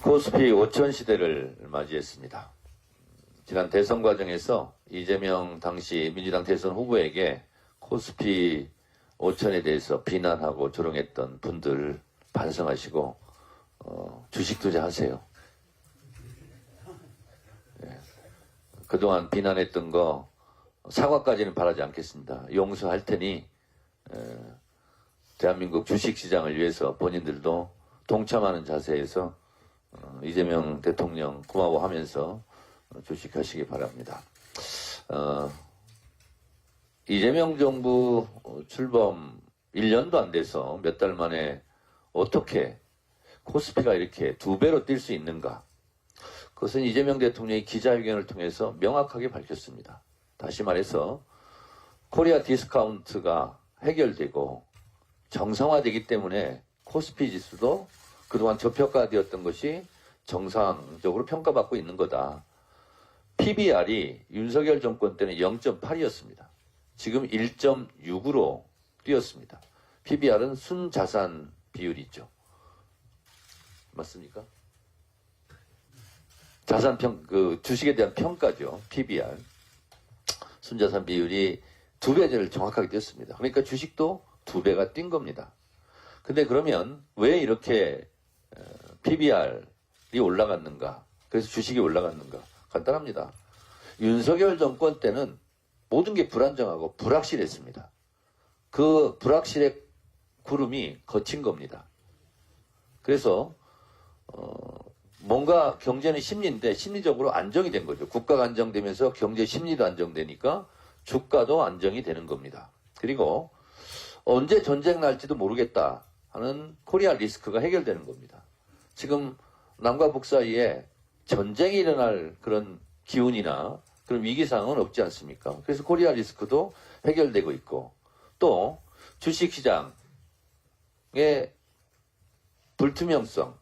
코스피 5천 시대를 맞이했습니다. 지난 대선 과정에서 이재명 당시 민주당 대선 후보에게 코스피 5천에 대해서 비난하고 조롱했던 분들 반성하시고 주식 투자하세요. 예. 그동안 비난했던 거 사과까지는 바라지 않겠습니다. 용서할 테니 대한민국 주식시장을 위해서 본인들도 동참하는 자세에서 이재명 대통령 고마워하면서 주식하시기 바랍니다. 이재명 정부 출범 1년도 안 돼서 몇 달 만에 어떻게 코스피가 이렇게 2배로 뛸 수 있는가? 그것은 이재명 대통령이 기자회견을 통해서 명확하게 밝혔습니다. 다시 말해서 코리아 디스카운트가 해결되고 정상화되기 때문에 코스피 지수도 그동안 저평가되었던 것이 정상적으로 평가받고 있는 거다. PBR이 윤석열 정권 때는 0.8이었습니다. 지금 1.6으로 뛰었습니다. PBR은 순자산 비율이죠. 맞습니까? 주식에 대한 평가죠. PBR. 순자산 비율이 2배를 정확하게 뛰었습니다. 그러니까 주식도 2배가 뛴 겁니다. 근데 그러면 왜 이렇게 PBR이 올라갔는가? 그래서 주식이 올라갔는가? 간단합니다. 윤석열 정권 때는 모든 게 불안정하고 불확실했습니다. 그 불확실의 구름이 거친 겁니다. 그래서 뭔가 경제는 심리인데 심리적으로 안정이 된 거죠. 국가가 안정되면서 경제 심리도 안정되니까 주가도 안정이 되는 겁니다. 그리고 언제 전쟁 날지도 모르겠다 하는 코리아 리스크가 해결되는 겁니다. 지금 남과 북 사이에 전쟁이 일어날 그런 기운이나 그런 위기상은 없지 않습니까? 그래서 코리아 리스크도 해결되고 있고 또 주식시장의 불투명성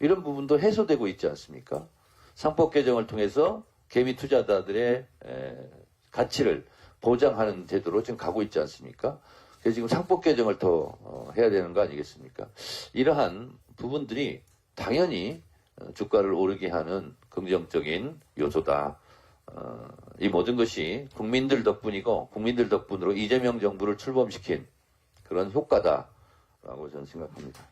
이런 부분도 해소되고 있지 않습니까? 상법 개정을 통해서 개미 투자자들의 가치를 보장하는 제도로 지금 가고 있지 않습니까? 그래서 지금 상법 개정을 더 해야 되는 거 아니겠습니까? 이러한 부분들이 당연히 주가를 오르게 하는 긍정적인 요소다. 이 모든 것이 국민들 덕분이고 국민들 덕분으로 이재명 정부를 출범시킨 그런 효과다라고 저는 생각합니다.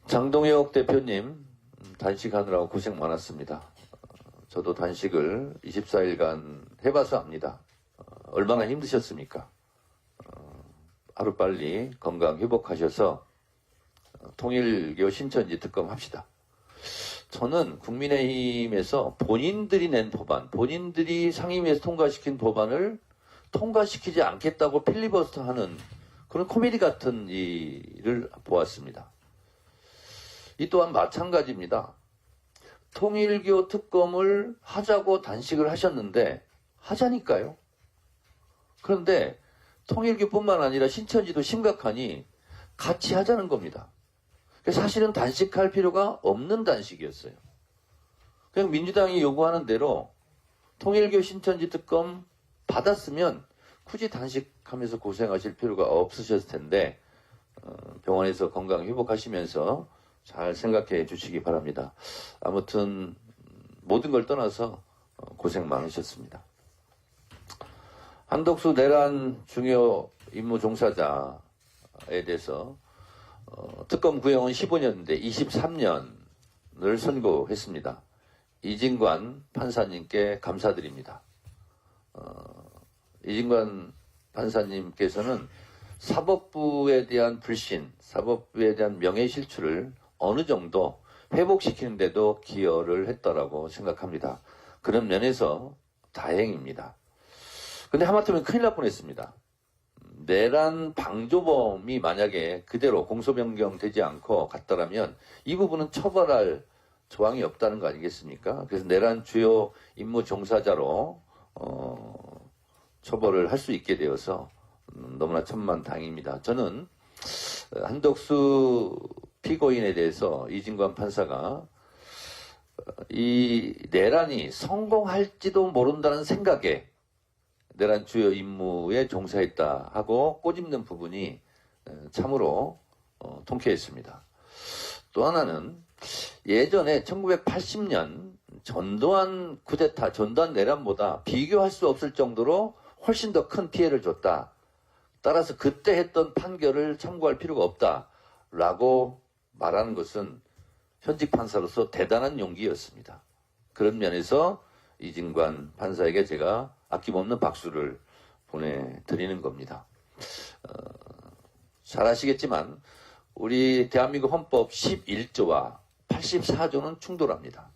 장동혁 대표님 단식하느라고 고생 많았습니다. 저도 단식을 24일간 해봐서 압니다. 얼마나 힘드셨습니까? 하루빨리 건강 회복하셔서 통일교 신천지 특검 합시다. 저는 국민의힘에서 본인들이 낸 법안, 본인들이 상임위에서 통과시킨 법안을 통과시키지 않겠다고 필리버스터하는 그런 코미디 같은 일을 보았습니다. 이 또한 마찬가지입니다. 통일교 특검을 하자고 단식을 하셨는데 하자니까요. 그런데 통일교뿐만 아니라 신천지도 심각하니 같이 하자는 겁니다. 사실은 단식할 필요가 없는 단식이었어요. 그냥 민주당이 요구하는 대로 통일교 신천지 특검 받았으면 굳이 단식하면서 고생하실 필요가 없으셨을 텐데 병원에서 건강 회복하시면서 잘 생각해 주시기 바랍니다. 아무튼 모든 걸 떠나서 고생 많으셨습니다. 한덕수 내란 중요 임무 종사자에 대해서 특검 구형은 15년인데 23년을 선고했습니다. 이진관 판사님께 감사드립니다. 이진관 판사님께서는 사법부에 대한 불신, 사법부에 대한 명예실추를 어느 정도 회복시키는 데도 기여를 했다라고 생각합니다. 그런 면에서 다행입니다. 근데 하마터면 큰일 날 뻔했습니다. 내란 방조범이 만약에 그대로 공소변경되지 않고 갔더라면 이 부분은 처벌할 조항이 없다는 거 아니겠습니까? 그래서 내란 주요 임무 종사자로 처벌을 할 수 있게 되어서 너무나 천만다행입니다. 저는 한덕수 피고인에 대해서 이진관 판사가 이 내란이 성공할지도 모른다는 생각에 내란 주요 임무에 종사했다 하고 꼬집는 부분이 참으로 통쾌했습니다. 또 하나는 예전에 1980년 전두환 쿠데타, 전두환 내란보다 비교할 수 없을 정도로 훨씬 더 큰 피해를 줬다. 따라서 그때 했던 판결을 참고할 필요가 없다라고 말하는 것은 현직 판사로서 대단한 용기였습니다. 그런 면에서 이진관 판사에게 제가 아낌없는 박수를 보내드리는 겁니다. 잘 아시겠지만 우리 대한민국 헌법 11조와 84조는 충돌합니다.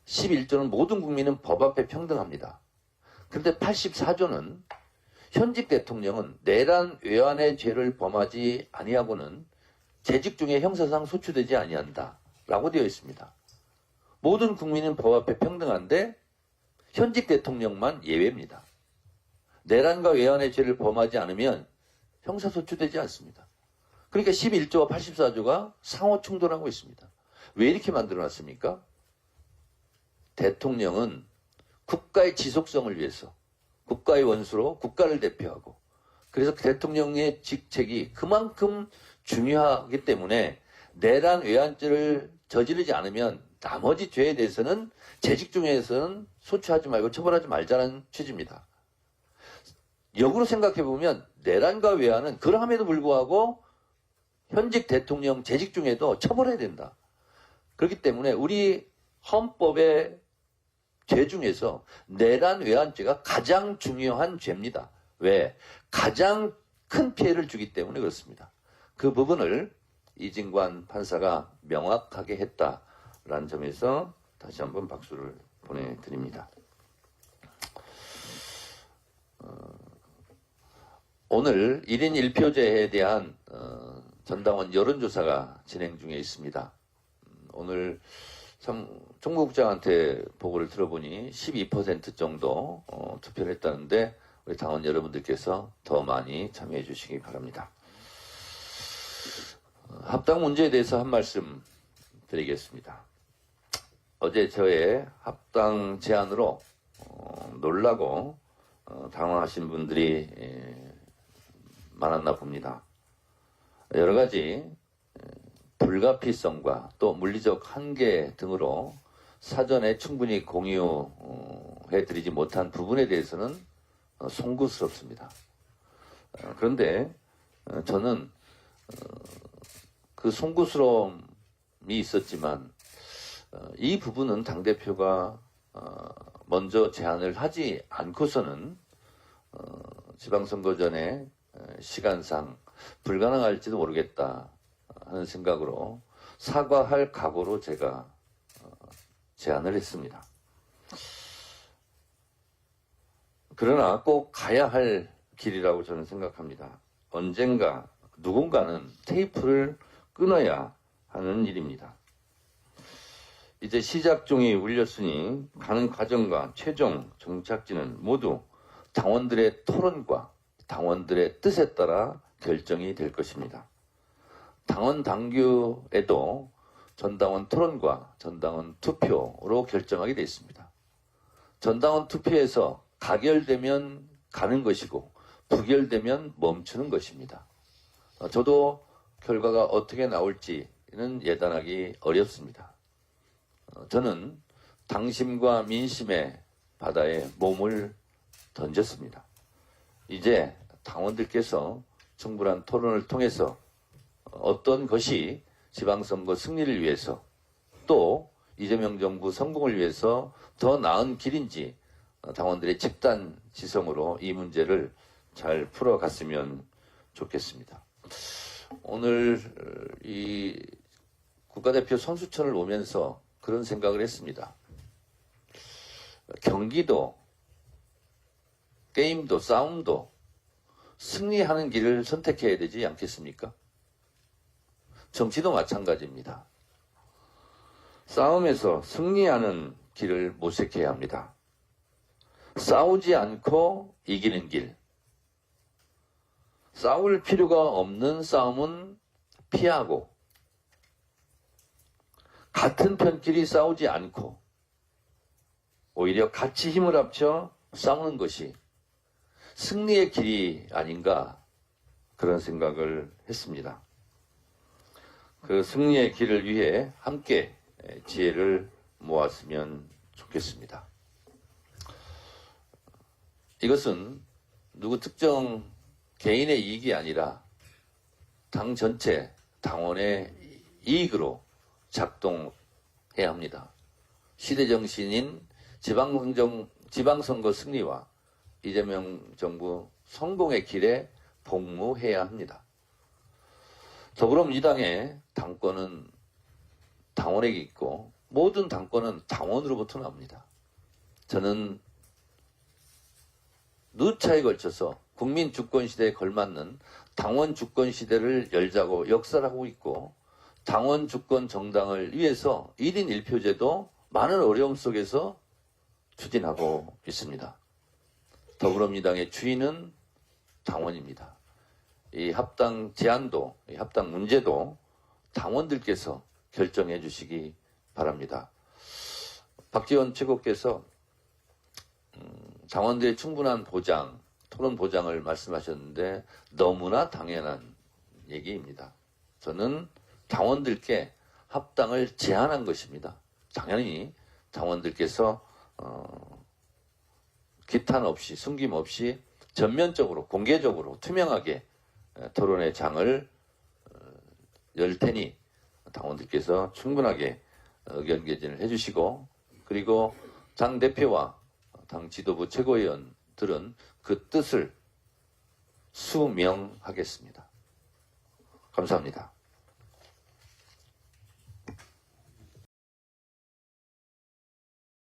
11조는 모든 국민은 법 앞에 평등합니다. 그런데 84조는 현직 대통령은 내란 외환의 죄를 범하지 아니하고는 재직 중에 형사상 소추되지 아니한다 라고 되어 있습니다. 모든 국민은 법 앞에 평등한데 현직 대통령만 예외입니다. 내란과 외환의 죄를 범하지 않으면 형사소추되지 않습니다. 그러니까 11조와 84조가 상호 충돌하고 있습니다. 왜 이렇게 만들어놨습니까? 대통령은 국가의 지속성을 위해서 국가의 원수로 국가를 대표하고 그래서 대통령의 직책이 그만큼 중요하기 때문에 내란 외환죄를 저지르지 않으면 나머지 죄에 대해서는 재직 중에서는 소추하지 말고 처벌하지 말자는 취지입니다. 역으로 생각해보면 내란과 외환은 그럼에도 불구하고 현직 대통령 재직 중에도 처벌해야 된다. 그렇기 때문에 우리 헌법의 죄 중에서 내란 외환죄가 가장 중요한 죄입니다. 왜? 가장 큰 피해를 주기 때문에 그렇습니다. 그 부분을 이진관 판사가 명확하게 했다라는 점에서 다시 한번 박수를 보내드립니다. 오늘 1인 1표제에 대한 전당원 여론조사가 진행 중에 있습니다. 오늘 참 총무국장한테 보고를 들어보니 12% 정도 투표를 했다는데 우리 당원 여러분들께서 더 많이 참여해 주시기 바랍니다. 합당 문제에 대해서 한 말씀 드리겠습니다. 어제 저의 합당 제안으로 놀라고 당황하신 분들이 많았나 봅니다. 여러 가지 불가피성과 또 물리적 한계 등으로 사전에 충분히 공유해드리지 못한 부분에 대해서는 송구스럽습니다. 그런데 저는 그 송구스러움이 있었지만 이 부분은 당대표가 먼저 제안을 하지 않고서는 지방선거 전에 시간상 불가능할지도 모르겠다 하는 생각으로 사과할 각오로 제가 제안을 했습니다. 그러나 꼭 가야 할 길이라고 저는 생각합니다. 언젠가 누군가는 테이프를 끊어야 하는 일입니다. 이제 시작종이 울렸으니 가는 과정과 최종 정착지는 모두 당원들의 토론과 당원들의 뜻에 따라 결정이 될 것입니다. 당원 당규에도 전당원 토론과 전당원 투표로 결정하게 되어 있습니다. 전당원 투표에서 가결되면 가는 것이고 부결되면 멈추는 것입니다. 저도 결과가 어떻게 나올지는 예단하기 어렵습니다. 저는 당심과 민심의 바다에 몸을 던졌습니다. 이제 당원들께서 충분한 토론을 통해서 어떤 것이 지방선거 승리를 위해서 또 이재명 정부 성공을 위해서 더 나은 길인지 당원들의 집단 지성으로 이 문제를 잘 풀어갔으면 좋겠습니다. 오늘 이 국가대표 선수촌을 오면서 그런 생각을 했습니다. 경기도, 게임도, 싸움도 승리하는 길을 선택해야 되지 않겠습니까? 정치도 마찬가지입니다. 싸움에서 승리하는 길을 모색해야 합니다. 싸우지 않고 이기는 길. 싸울 필요가 없는 싸움은 피하고 같은 편끼리 싸우지 않고 오히려 같이 힘을 합쳐 싸우는 것이 승리의 길이 아닌가 그런 생각을 했습니다. 그 승리의 길을 위해 함께 지혜를 모았으면 좋겠습니다. 이것은 누구 특정 개인의 이익이 아니라 당 전체, 당원의 이익으로 작동해야 합니다. 시대정신인 지방선거 승리와 이재명 정부 성공의 길에 복무해야 합니다. 더불어민주당의 당권은 당원에게 있고 모든 당권은 당원으로부터 나옵니다. 저는 누차에 걸쳐서 국민 주권 시대에 걸맞는 당원 주권 시대를 열자고 역설하고 있고 당원 주권 정당을 위해서 1인 1표제도 많은 어려움 속에서 추진하고 있습니다. 더불어민주당의 주인은 당원입니다. 이 합당 제안도, 이 합당 문제도 당원들께서 결정해 주시기 바랍니다. 박지원 최고께서 당원들의 충분한 보장, 토론 보장을 말씀하셨는데 너무나 당연한 얘기입니다. 저는 당원들께 합당을 제안한 것입니다. 당연히 당원들께서 기탄 없이 숨김없이 전면적으로 공개적으로 투명하게 토론의 장을 열 테니 당원들께서 충분하게 의견 개진을 해주시고 그리고 당대표와 당 지도부 최고위원들은 그 뜻을 수명하겠습니다. 감사합니다.